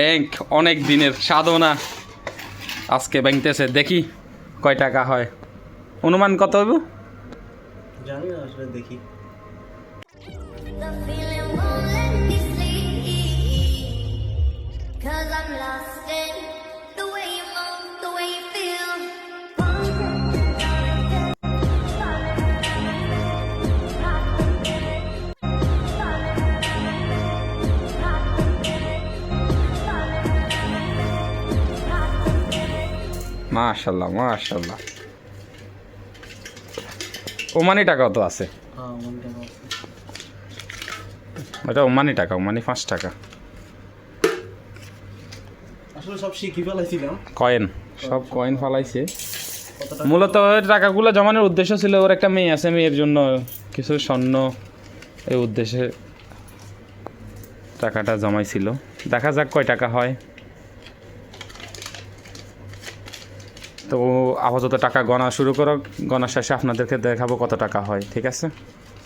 Bank অনেক দিনের সাধনা আজকে ব্যাংকতেছে, দেখি কয় টাকা হয়। অনুমান কত হইব জানি না আসলে, দেখি। The feeling won't let me sleep, 'cause I'm lost in the way you move, the way you feel. মাশাল্লাহ মাশাল্লাহ। ওমানি টাকাও তো আছে, হ্যাঁ, মন টাকা আছে। এটা ওমানি টাকা, ওমানি 5 টাকা আসলে সব শিখি ফেলাইছিলাম। কয়েন, সব কয়েন ফালাইছে। কত টাকা? মূলত ওর টাকাগুলো জমানোর উদ্দেশ্য ছিল, ওর একটা মেয়ে আছে, মেয়ের জন্য কিছু স্বর্ণ এই উদ্দেশ্যে টাকাটা জমাইছিল। দেখা যাক কয় টাকা হয়। তো আপাতত টাকা গণা শুরু করো, গণার শেষে আপনাদেরকে দেখাবো কত টাকা হয়, ঠিক আছে।